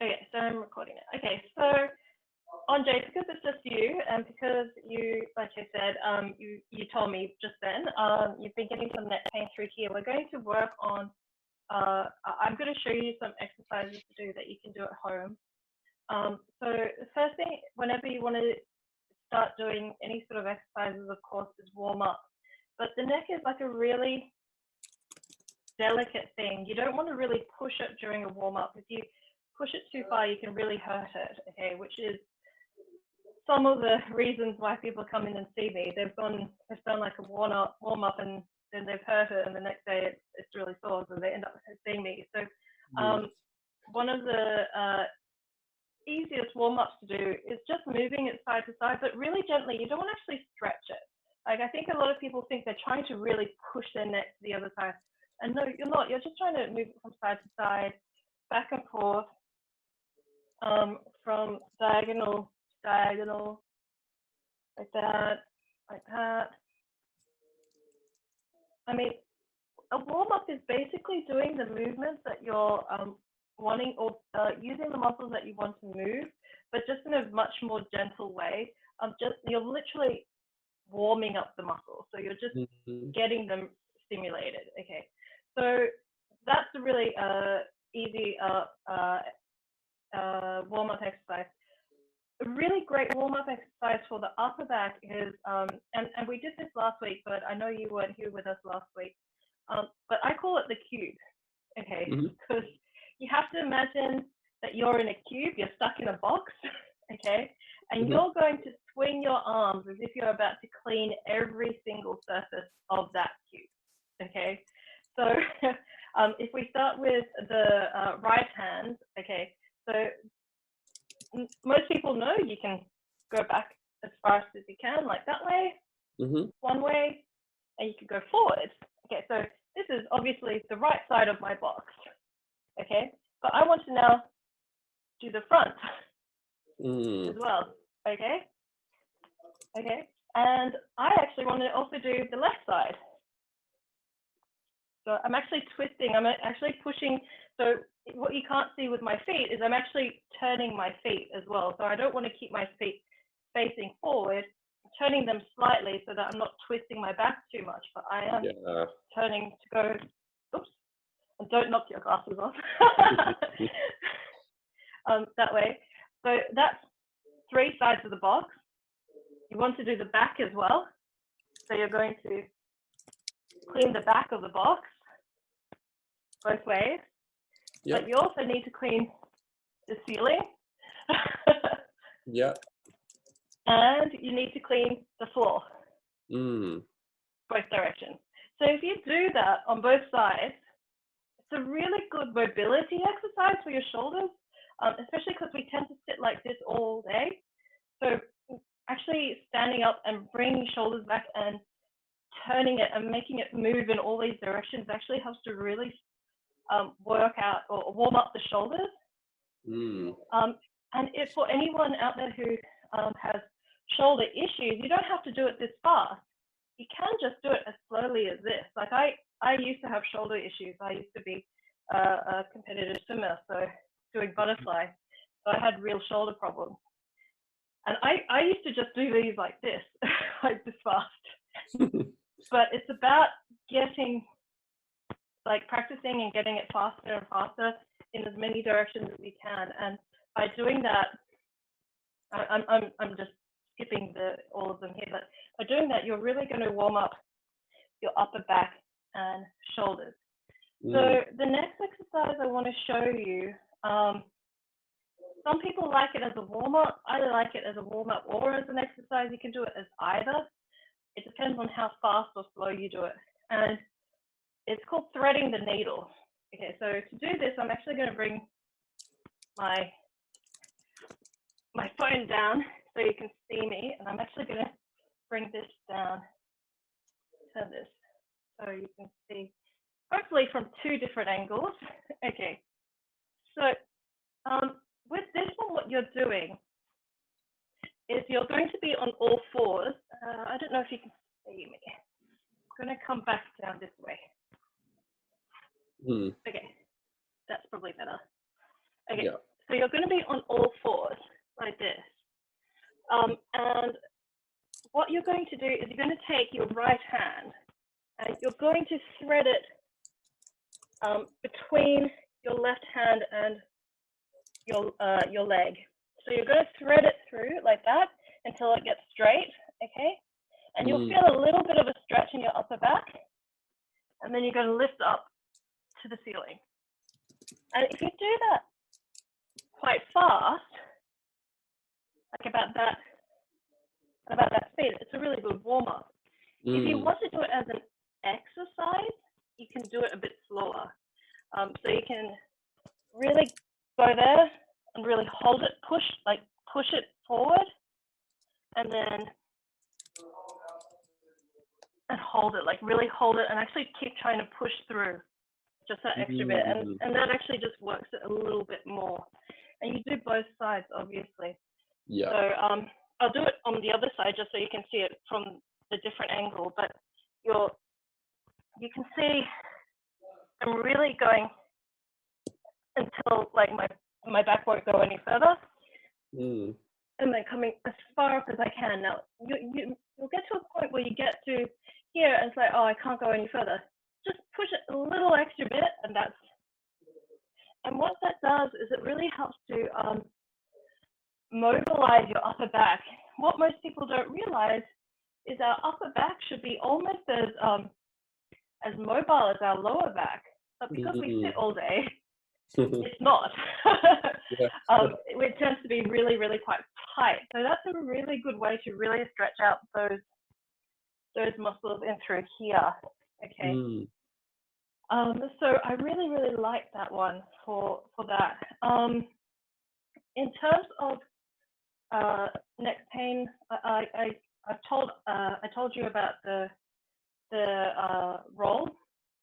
Okay, so I'm recording it. Okay, so Andre, because it's just you, and because you, like I said, you told me just then, you've been getting some neck pain through here. We're going to work on. I'm going to show you some exercises to do that you can do at home. So the first thing, whenever you want to start doing any sort of exercises, of course, is warm up. But the neck is like a really delicate thing. You don't want to really push it during a warm up. If you push it too far, you can really hurt it. Okay, which is some of the reasons why people come in and see me. They've done like a warm up, and then they've hurt it, and the next day it's really sore, so they end up seeing me. So one of the easiest warm-ups to do is just moving it side to side, but really gently. You don't want to actually stretch it. Like, I think a lot of people think they're trying to really push their neck to the other side, and no, you're not. You're just trying to move it from side to side, back and forth, from diagonal to diagonal, like that, like that. I mean, a warm-up is basically doing the movements that you're wanting, or using the muscles that you want to move, but just in a much more gentle way. You're literally warming up the muscles, so you're just getting them stimulated. Okay, so that's a really easy warm-up exercise. A really great warm-up exercise for the upper back is, and we did this last week, but I know you weren't here with us last week. But I call it the cube. Okay, because you have to imagine that you're in a cube, you're stuck in a box, okay, and you're going to swing your arms as if you're about to clean every single surface of that cube, okay? So if we start with the right hand, okay, so most people know you can go back as fast as you can, like that way, one way, and you can go forward. Okay, so this is obviously the right side of my box. Okay, but I want to now do the front as well. Okay, and I actually want to also do the left side. So I'm actually twisting, I'm actually pushing. So what you can't see with my feet is I'm actually turning my feet as well. So I don't want to keep my feet facing forward, turning them slightly so that I'm not twisting my back too much, but I am turning to go, oops, and don't knock your glasses off. That way. So that's 3 sides of the box. You want to do the back as well. So you're going to clean the back of the box both ways. But you also need to clean the ceiling. And you need to clean the floor. Both directions. So if you do that on both sides, it's a really good mobility exercise for your shoulders, especially because we tend to sit like this all day. So actually standing up and bringing shoulders back and turning it and making it move in all these directions actually helps to really work out or warm up the shoulders. And if for anyone out there who has shoulder issues, you don't have to do it this fast. You can just do it as slowly as this. Like I used to have shoulder issues. I used to be a competitive swimmer, so doing butterfly. So I had real shoulder problems. And I used to just do these like this, like this fast. But it's about getting, like practicing and getting it faster and faster in as many directions as you can. And by doing that, I'm just skipping all of them here, but by doing that, you're really going to warm up your upper back and shoulders. So the next exercise I want to show you, some people like it as a warm-up. I like it as a warm-up or as an exercise. You can do it as either. It depends on how fast or slow you do it. And it's called threading the needle. Okay, so to do this, I'm actually going to bring my phone down so you can see me. And I'm actually going to bring this down, turn this, so you can see, hopefully from 2 different angles. Okay, so with this one, what you're doing is you're going to be on all 4s. I don't know if you can see me. I'm going to come back down this way. Okay, that's probably better. Okay, Yeah. so you're going to be on all fours like this. And what you're going to do is you're going to take your right hand and you're going to thread it between your left hand and your leg. So you're going to thread it through like that until it gets straight, okay? And you'll feel a little bit of a stretch in your upper back, and then you're going to lift up to the ceiling. And if you do that quite fast, like about that speed, it's a really good warm-up. If you want to do it as an exercise, you can do it a bit slower. So you can really go there and really hold it, push it forward, and then hold it, like really hold it, and actually keep trying to push through just that extra bit, and that actually just works it a little bit more. And you do both sides, obviously. Yeah. So I'll do it on the other side just so you can see it from the different angle, but you can see I'm really going until like my back won't go any further, and then coming as far up as I can. Now you'll get to a point where you get to here and it's like, oh, I can't go any further. Just push it a little extra bit, and what that does is it really helps to mobilize your upper back. What most people don't realize is our upper back should be almost as mobile as our lower back, but because we sit all day, it's not. It tends to be really, really quite tight. So that's a really good way to really stretch out those muscles in through here. Okay. So I really, really like that one for that. In terms of neck pain, I told you about the roll.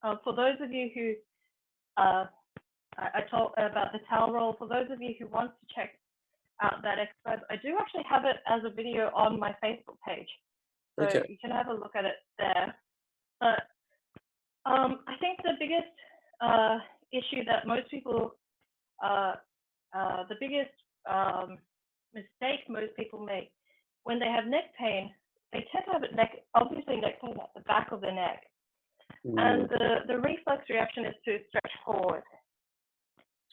For those of you who I told about the towel roll. For those of you who want to check out that exercise, I do actually have it as a video on my Facebook page, so you can have a look at it there. But I think the biggest issue that most people, the biggest mistake most people make when they have neck pain, they tend to have obviously neck pain at the back of the neck, and the reflex reaction is to stretch forward.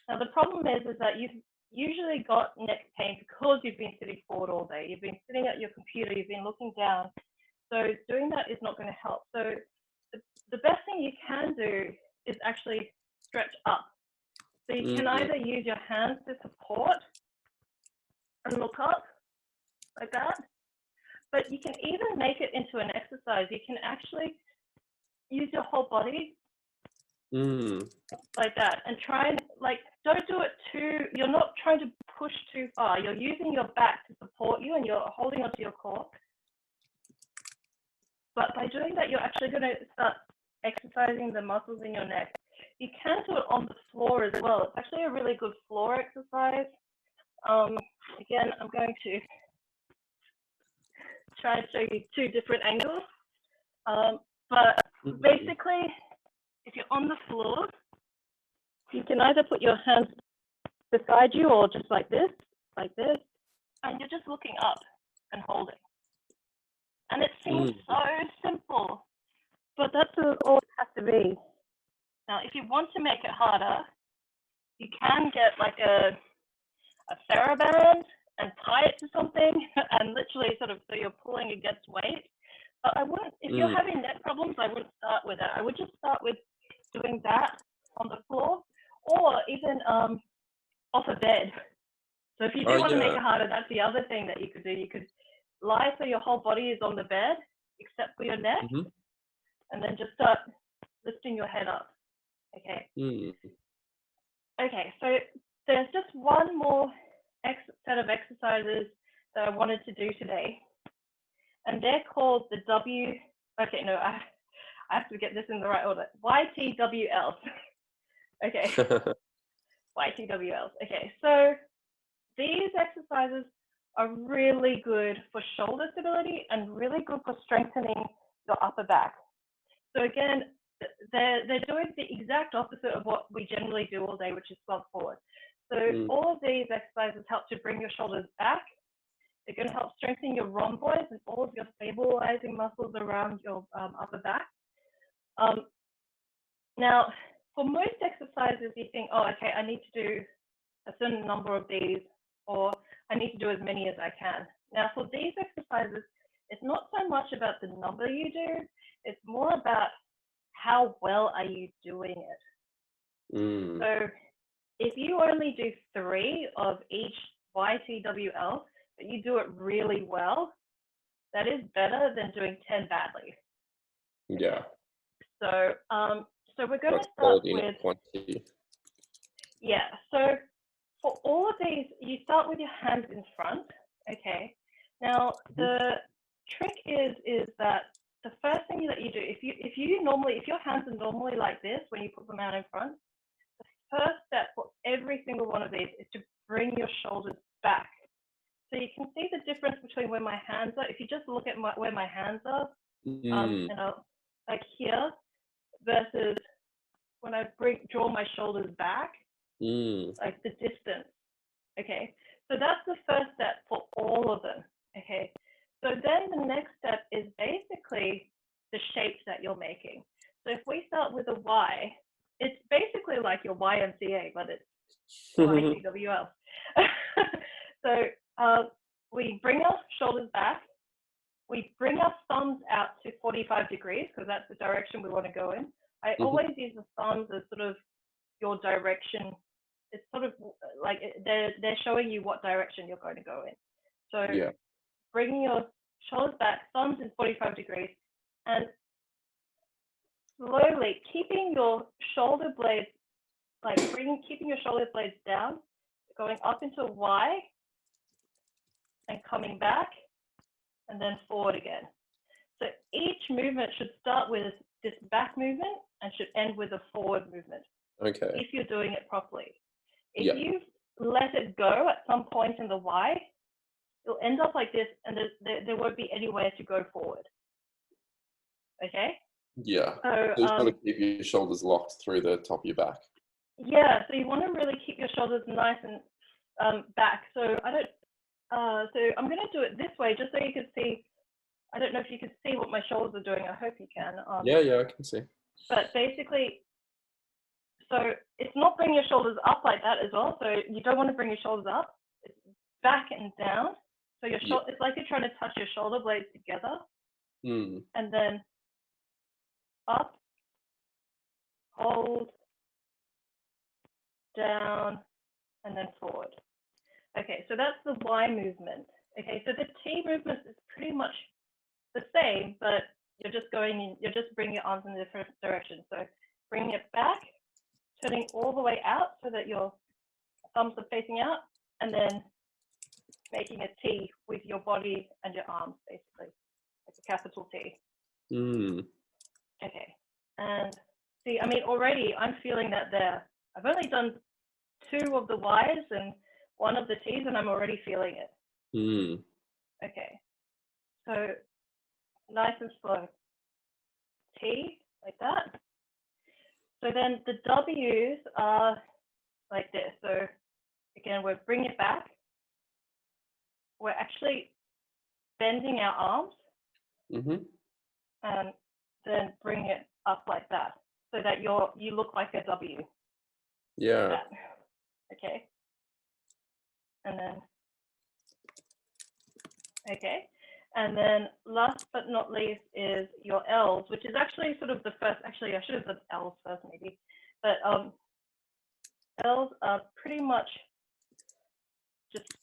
Now the problem is that you've usually got neck pain because you've been sitting forward all day. You've been sitting at your computer. You've been looking down. So doing that is not going to help. So the best thing you can do is actually stretch up. So you can either use your hands to support and look up like that, but you can even make it into an exercise. You can actually use your whole body like that, and try and don't do it you're not trying to push too far. You're using your back to support you and you're holding onto your core. But by doing that, you're actually going to start exercising the muscles in your neck. You can do it on the floor as well. It's actually a really good floor exercise. Again, I'm going to try and show you two different angles. But basically, if you're on the floor, you can either put your hands beside you or just like this, and you're just looking up and holding. And it seems so simple, but that's all it has to be. Now, if you want to make it harder, you can get like a TheraBand and tie it to something and literally so you're pulling against weight. But I wouldn't, if you're having neck problems, I wouldn't start with it. I would just start with doing that on the floor, or even off a bed. So if you do want to make it harder, that's the other thing that you could do. You could lie so your whole body is on the bed, except for your neck, and then just start lifting your head up. Okay. Okay, so there's just one more set of exercises that I wanted to do today, and they're called the I have to get this in the right order. YTWLs. Okay. YTWLs. Okay, so these exercises are really good for shoulder stability and really good for strengthening your upper back. So again, they're doing the exact opposite of what we generally do all day, which is squat forward. So all of these exercises help to bring your shoulders back. They're going to help strengthen your rhomboids and all of your stabilizing muscles around your upper back. Now, for most exercises, you think, oh, okay, I need to do a certain number of these, or I need to do as many as I can. Now, for these exercises, it's not so much about the number you do, it's more about how well are you doing it. So if you only do 3 of each YTWL, but you do it really well, that is better than doing 10 badly. Yeah. So, so we're going to start with quantity. Yeah. So for all of these, you start with your hands in front. Okay. Now the trick is that the first thing that you do, if your hands are normally like this when you put them out in front, the first step for every single one of these is to bring your shoulders back. So you can see the difference between where my hands are. If you just look at where my hands are, and I'll, like here, versus when I draw my shoulders back, like the distance. Okay, so that's the first step for all of them. Okay, so then the next step is basically the shapes that you're making. So if we start with a Y, it's basically like your YMCA, but it's YTWL. So we bring our shoulders back. We bring our thumbs out to 45 degrees because that's the direction we want to go in. I always use the thumbs as sort of your direction. It's sort of like they're showing you what direction you're going to go in. So bringing your shoulders back, thumbs in 45 degrees, and slowly keeping your shoulder blades, keeping your shoulder blades down, going up into Y, and coming back, and then forward again. So each movement should start with this back movement and should end with a forward movement. Okay. If you're doing it properly. If you let it go at some point in the Y, you'll end up like this, and there won't be anywhere to go forward. Okay? Yeah. So you want to keep your shoulders locked through the top of your back. Yeah. So you want to really keep your shoulders nice and back. So so I'm going to do it this way, just so you can see. I don't know if you can see what my shoulders are doing. I hope you can. Yeah, I can see. But basically, so it's not bringing your shoulders up like that as well. So you don't want to bring your shoulders up. It's back and down. So your it's like you're trying to touch your shoulder blades together. And then up, hold, down, and then forward. Okay, so that's the Y movement. Okay, so the T movement is pretty much the same, but you're just bringing your arms in a different direction. So bringing it back, turning all the way out so that your thumbs are facing out, and then making a T with your body and your arms, basically, like a capital T. Okay, and see, I mean, already I'm feeling that there. I've only done 2 of the Ys and 1 of the T's, and I'm already feeling it. Okay, so nice and slow. T, like that. So then the W's are like this. So again, we're bringing it back. We're actually bending our arms. And then bring it up like that, so that you look like a W. Yeah. Like okay. And then, okay. And then last but not least is your L's, which is actually sort of the first, actually I should have said L's first maybe, but L's are pretty much just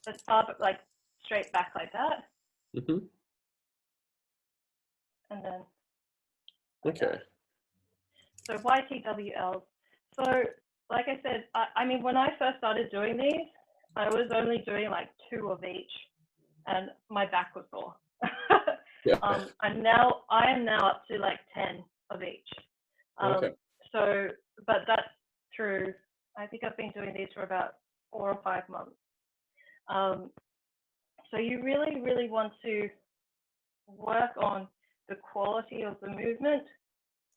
as far like straight back like that. And then, okay. So YTWLs. So like I said, I mean, when I first started doing these, I was only doing like 2 of each, and my back was sore. I am now up to like 10 of each. So, but that's through, I think I've been doing these for about 4 or 5 months. So you really, really want to work on the quality of the movement,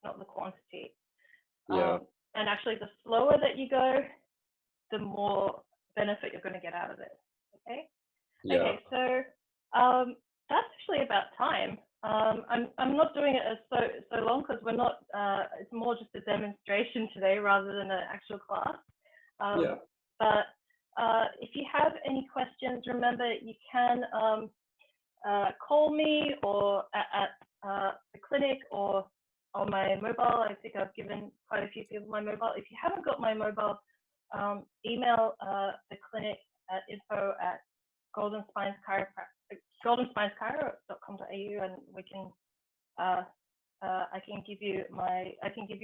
not the quantity. And actually, the slower that you go, the more benefit you're going to get out of it. Okay. Yeah. Okay. So that's actually about time. I'm not doing it as so long because we're not. It's more just a demonstration today rather than an actual class. Yeah. But if you have any questions, remember you can call me or at the clinic or on my mobile. I think I've given quite a few people my mobile. If you haven't got my mobile, email the clinic at goldenspinespiro.com.au, and we can I can give you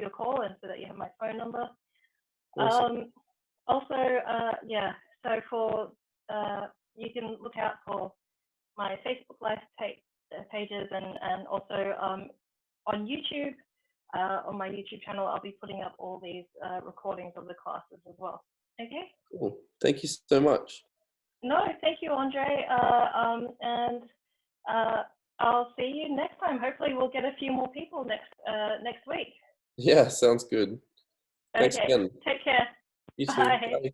a call, and so that you have my phone number. Awesome. Also, yeah. So for you can look out for my Facebook Live pages, and also on YouTube. On my YouTube channel, I'll be putting up all these recordings of the classes as well. Okay. Cool. Thank you so much. No, thank you, Andre. And I'll see you next time. Hopefully, we'll get a few more people next week. Yeah, sounds good. Thanks Okay. again. Take care. You too. Bye. Bye.